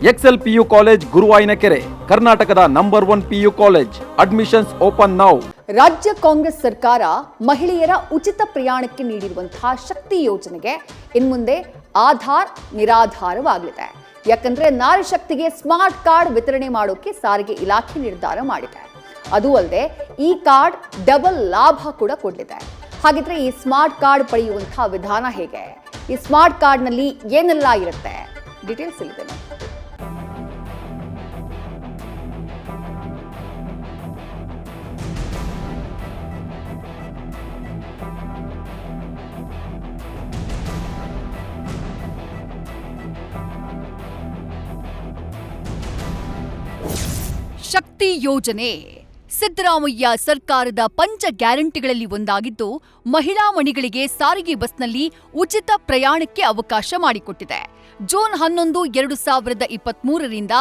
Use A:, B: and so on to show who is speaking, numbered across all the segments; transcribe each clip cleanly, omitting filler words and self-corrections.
A: Excel PU college ಗುರುವಾಯಿನಕೆರೆ, ಕರ್ನಾಟಕದ number 1 PU college. Admissions open now.
B: ರಾಜ್ಯ ಕಾಂಗ್ರೆಸ್ ಸರ್ಕಾರ ಮಹಿಳೆಯರ ಉಚಿತ ಪ್ರಯಾಣಕ್ಕೆ ನೀಡಿರುವಂತಹ ಶಕ್ತಿ ಯೋಜನೆಗೆ ಇನ್ಮುಂದೆ ಆಧಾರ್ ನಿರಾಧಾರವಾಗಲಿದೆ. ಯಾಕಂದ್ರೆ ನಾರಿ ಶಕ್ತಿಗೆ ಸ್ಮಾರ್ಟ್ ಕಾರ್ಡ್ ವಿತರಣೆ ಮಾಡೋಕೆ ಸಾರಿಗೆ ಇಲಾಖೆ ನಿರ್ಧಾರ ಮಾಡಿದೆ. ಅದು ಅಲ್ಲದೆ ಈ ಕಾರ್ಡ್ ಡಬಲ್ ಲಾಭ ಕೂಡ ಕೊಡಲಿದೆ. ಹಾಗಿದ್ರೆ ಈ ಸ್ಮಾರ್ಟ್ ಕಾರ್ಡ್ ಪಡೆಯುವಂತಹ ವಿಧಾನ ಹೇಗೆ? ಈ ಸ್ಮಾರ್ಟ್ ಕಾರ್ಡ್ನಲ್ಲಿ ಏನೆಲ್ಲ ಇರುತ್ತೆ? ಡೀಟೇಲ್ಸ್ ಇಲ್ಲಿದೆ. ಶಕ್ತಿ ಯೋಜನೆ ಸಿದ್ದರಾಮಯ್ಯ ಸರ್ಕಾರದ ಪಂಚ ಗ್ಯಾರಂಟಿಗಳಲ್ಲಿ ಒಂದಾಗಿದ್ದು, ಮಹಿಳಾ ಮಣಿಗಳಿಗೆ ಸಾರಿಗೆ ಬಸ್ನಲ್ಲಿ ಉಚಿತ ಪ್ರಯಾಣಕ್ಕೆ ಅವಕಾಶ ಮಾಡಿಕೊಟ್ಟಿದೆ. ಜೂನ್ 11, 2023ರಿಂದ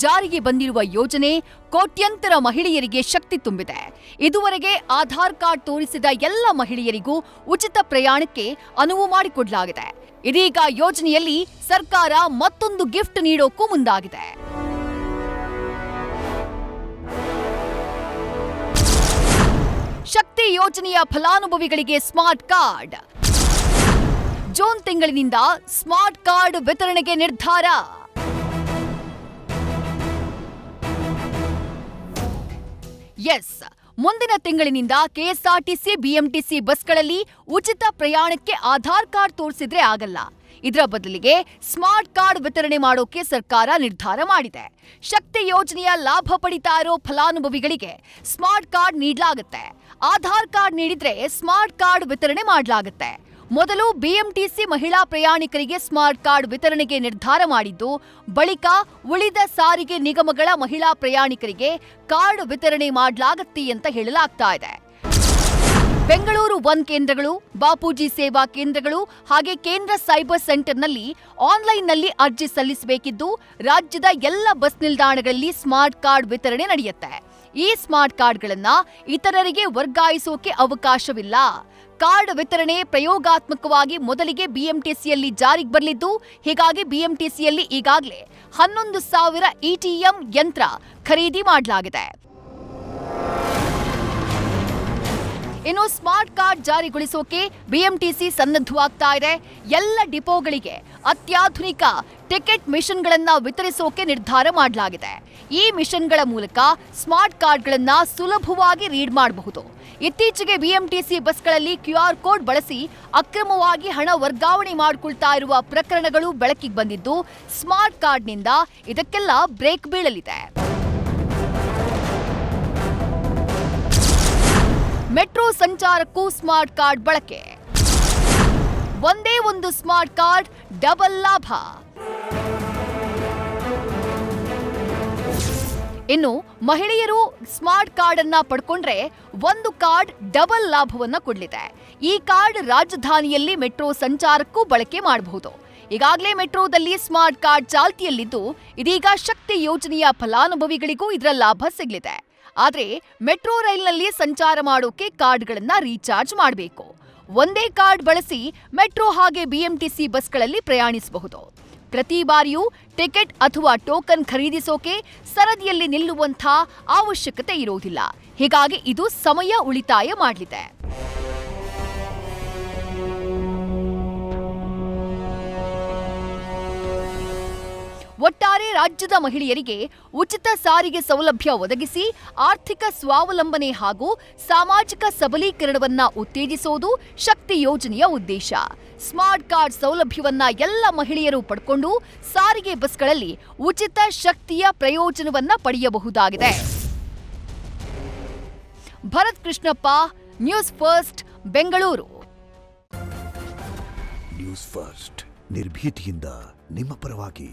B: ಜಾರಿಗೆ ಬಂದಿರುವ ಯೋಜನೆ ಕೋಟ್ಯಂತರ ಮಹಿಳೆಯರಿಗೆ ಶಕ್ತಿ ತುಂಬಿದೆ. ಇದುವರೆಗೆ ಆಧಾರ್ ಕಾರ್ಡ್ ತೋರಿಸಿದ ಎಲ್ಲ ಮಹಿಳೆಯರಿಗೂ ಉಚಿತ ಪ್ರಯಾಣಕ್ಕೆ ಅನುವು ಮಾಡಿಕೊಡಲಾಗಿದೆ. ಇದೀಗ ಯೋಜನೆಯಲ್ಲಿ ಸರ್ಕಾರ ಮತ್ತೊಂದು ಗಿಫ್ಟ್ ನೀಡೋಕ್ಕೂ ಮುಂದಾಗಿದೆ. ಶಕ್ತಿ ಯೋಜನೆಯ ಫಲಾನುಭವಿಗಳಿಗೆ ಸ್ಮಾರ್ಟ್ ಕಾರ್ಡ್. ಜೂನ್ ತಿಂಗಳಿನಿಂದ ಸ್ಮಾರ್ಟ್ ಕಾರ್ಡ್ ವಿತರಣೆಗೆ ನಿರ್ಧಾರ. ಎಸ್, ಮುಂದಿನ ತಿಂಗಳಿನಿಂದ ಕೆಎಸ್ಆರ್ಟಿಸಿ, ಬಿಎಂಟಿಸಿ ಬಸ್ಗಳಲ್ಲಿ ಉಚಿತ ಪ್ರಯಾಣಕ್ಕೆ ಆಧಾರ್ ಕಾರ್ಡ್ ತೋರಿಸಿದ್ರೆ ಆಗಲ್ಲ. ಇದರ ಬದಲಿಗೆ ಸ್ಮಾರ್ಟ್ ಕಾರ್ಡ್ ವಿತರಣೆ ಮಾಡೋಕೆ ಸರ್ಕಾರ ನಿರ್ಧಾರ ಮಾಡಿದೆ. ಶಕ್ತಿ ಯೋಜನೆಯ ಲಾಭ ಪಡಿತಾ ಇರೋ ಫಲಾನುಭವಿಗಳಿಗೆ ಸ್ಮಾರ್ಟ್ ಕಾರ್ಡ್ ನೀಡಲಾಗುತ್ತೆ. ಆಧಾರ್ ಕಾರ್ಡ್ ನೀಡಿದ್ರೆ ಸ್ಮಾರ್ಟ್ ಕಾರ್ಡ್ ವಿತರಣೆ ಮಾಡಲಾಗುತ್ತೆ. ಮೊದಲು ಬಿಎಂಟಿಸಿ ಮಹಿಳಾ ಪ್ರಯಾಣಿಕರಿಗೆ ಸ್ಮಾರ್ಟ್ ಕಾರ್ಡ್ ವಿತರಣೆಗೆ ನಿರ್ಧಾರ ಮಾಡಿದ್ದು, ಬಳಿಕ ಉಳಿದ ಸಾರಿಗೆ ನಿಗಮಗಳ ಮಹಿಳಾ ಪ್ರಯಾಣಿಕರಿಗೆ ಕಾರ್ಡ್ ವಿತರಣೆ ಮಾಡಲಾಗುತ್ತೆ ಅಂತ ಹೇಳಲಾಗ್ತಾ ಇದೆ. ಬೆಂಗಳೂರು 1 ಕೇಂದ್ರಗಳು, ಬಾಪೂಜಿ ಸೇವಾ ಕೇಂದ್ರಗಳು ಹಾಗೆ ಕೇಂದ್ರ ಸೈಬರ್ ಸೆಂಟರ್ನಲ್ಲಿ ಆನ್ಲೈನ್ನಲ್ಲಿ ಅರ್ಜಿ ಸಲ್ಲಿಸಬೇಕಿದ್ದು, ರಾಜ್ಯದ ಎಲ್ಲ ಬಸ್ ನಿಲ್ದಾಣಗಳಲ್ಲಿ ಸ್ಮಾರ್ಟ್ ಕಾರ್ಡ್ ವಿತರಣೆ ನಡೆಯುತ್ತೆ. ಈ ಸ್ಮಾರ್ಟ್ ಕಾರ್ಡ್ಗಳನ್ನ ಇತರರಿಗೆ ವರ್ಗಾಯಿಸೋಕೆ ಅವಕಾಶವಿಲ್ಲ. ಕಾರ್ಡ್ ವಿತರಣೆ ಪ್ರಯೋಗಾತ್ಮಕವಾಗಿ ಮೊದಲಿಗೆ ಬಿಎಂಟಿಸಿಯಲ್ಲಿ ಜಾರಿಗೆ ಬರಲಿದ್ದು, ಹೀಗಾಗಿ ಬಿಎಂಟಿಸಿಯಲ್ಲಿ ಈಗಾಗಲೇ 11,000 ಇಟಿಎಂ ಯಂತ್ರ ಖರೀದಿ ಮಾಡಲಾಗಿದೆ. ಇನ್ನು ಸ್ಮಾರ್ಟ್ ಕಾರ್ಡ್ ಜಾರಿಗೊಳಿಸೋಕೆ ಬಿಎಂಟಿಸಿ ಸನ್ನದ್ಧವಾಗ್ತಾ ಇದೆ. ಎಲ್ಲ ಡಿಪೋಗಳಿಗೆ ಅತ್ಯಾಧುನಿಕ ಟಿಕೆಟ್ ಮಿಷನ್ಗಳನ್ನ ವಿತರಿಸೋಕೆ ನಿರ್ಧಾರ ಮಾಡಲಾಗಿದೆ. ಈ ಮಿಷನ್ಗಳ ಮೂಲಕ ಸ್ಮಾರ್ಟ್ ಕಾರ್ಡ್ಗಳನ್ನ ಸುಲಭವಾಗಿ ರೀಡ್ ಮಾಡಬಹುದು. ಇತ್ತೀಚೆಗೆ ಬಿಎಂಟಿಸಿ ಬಸ್ಗಳಲ್ಲಿ ಕ್ಯೂಆರ್ ಕೋಡ್ ಬಳಸಿ ಅಕ್ರಮವಾಗಿ ಹಣ ವರ್ಗಾವಣೆ ಮಾಡಿಕೊಳ್ತಾ ಇರುವ ಪ್ರಕರಣಗಳು ಬೆಳಕಿಗೆ ಬಂದಿದ್ದು, ಸ್ಮಾರ್ಟ್ ಕಾರ್ಡ್ನಿಂದ ಇದಕ್ಕೆಲ್ಲ ಬ್ರೇಕ್ ಬೀಳಲಿದೆ. ಮೆಟ್ರೋ ಸಂಚಾರಕ್ಕೂ ಸ್ಮಾರ್ಟ್ ಕಾರ್ಡ್ ಬಳಕೆ. ಒಂದೇ ಒಂದು ಸ್ಮಾರ್ಟ್ ಕಾರ್ಡ್, ಡಬಲ್ ಲಾಭ. ಇನ್ನು ಮಹಿಳೆಯರು ಸ್ಮಾರ್ಟ್ ಕಾರ್ಡ್ ಅನ್ನ ಪಡ್ಕೊಂಡ್ರೆ ಒಂದು ಕಾರ್ಡ್ ಡಬಲ್ ಲಾಭವನ್ನ ಕೊಡಲಿದೆ. ಈ ಕಾರ್ಡ್ ರಾಜಧಾನಿಯಲ್ಲಿ ಮೆಟ್ರೋ ಸಂಚಾರಕ್ಕೂ ಬಳಕೆ ಮಾಡಬಹುದು. ಈಗಾಗಲೇ ಮೆಟ್ರೋದಲ್ಲಿ ಸ್ಮಾರ್ಟ್ ಕಾರ್ಡ್ ಚಾಲ್ತಿಯಲ್ಲಿದ್ದು, ಇದೀಗ ಶಕ್ತಿ ಯೋಜನೆಯ ಫಲಾನುಭವಿಗಳಿಗೂ ಇದರ ಲಾಭ ಸಿಗಲಿದೆ. ಆದ್ರೆ ಮೆಟ್ರೋ ರೈಲ್ನಲ್ಲಿ ಸಂಚಾರ ಮಾಡೋಕೆ ಕಾರ್ಡ್ಗಳನ್ನ ರೀಚಾರ್ಜ್ ಮಾಡಬೇಕು. ಒಂದೇ ಕಾರ್ಡ್ ಬಳಸಿ ಮೆಟ್ರೋ ಹಾಗೆ ಬಿಎಂಟಿಸಿ ಬಸ್ಗಳಲ್ಲಿ ಪ್ರಯಾಣಿಸಬಹುದು. ಪ್ರತಿ ಬಾರಿಯೂ ಟಿಕೆಟ್ ಅಥವಾ ಟೋಕನ್ ಖರೀದಿಸೋಕೆ ಸರದಿಯಲ್ಲಿ ನಿಲ್ಲುವಂಥ ಅವಶ್ಯಕತೆ ಇರೋದಿಲ್ಲ. ಹೀಗಾಗಿ ಇದು ಸಮಯ ಉಳಿತಾಯ ಮಾಡಲಿದೆ. ಒಟ್ಟಾರೆ ರಾಜ್ಯದ ಮಹಿಳೆಯರಿಗೆ ಉಚಿತ ಸಾರಿಗೆ ಸೌಲಭ್ಯ ಒದಗಿಸಿ ಆರ್ಥಿಕ ಸ್ವಾವಲಂಬನೆ ಹಾಗೂ ಸಾಮಾಜಿಕ ಸಬಲೀಕರಣವನ್ನ ಉತ್ತೇಜಿಸುವುದು ಶಕ್ತಿ ಯೋಜನೆಯ ಉದ್ದೇಶ. ಸ್ಮಾರ್ಟ್ ಕಾರ್ಡ್ ಸೌಲಭ್ಯವನ್ನ ಎಲ್ಲ ಮಹಿಳೆಯರು ಪಡ್ಕೊಂಡು ಸಾರಿಗೆ ಬಸ್ಗಳಲ್ಲಿ ಉಚಿತ ಶಕ್ತಿಯ ಪ್ರಯೋಜನವನ್ನ ಪಡೆಯಬಹುದಾಗಿದೆ. Bharat Krishnappa, News First, Bengaluru.
C: News First ನಿರ್ಭೀತಿಯಿಂದ ನಿಮ್ಮ ಪರವಾಗಿ.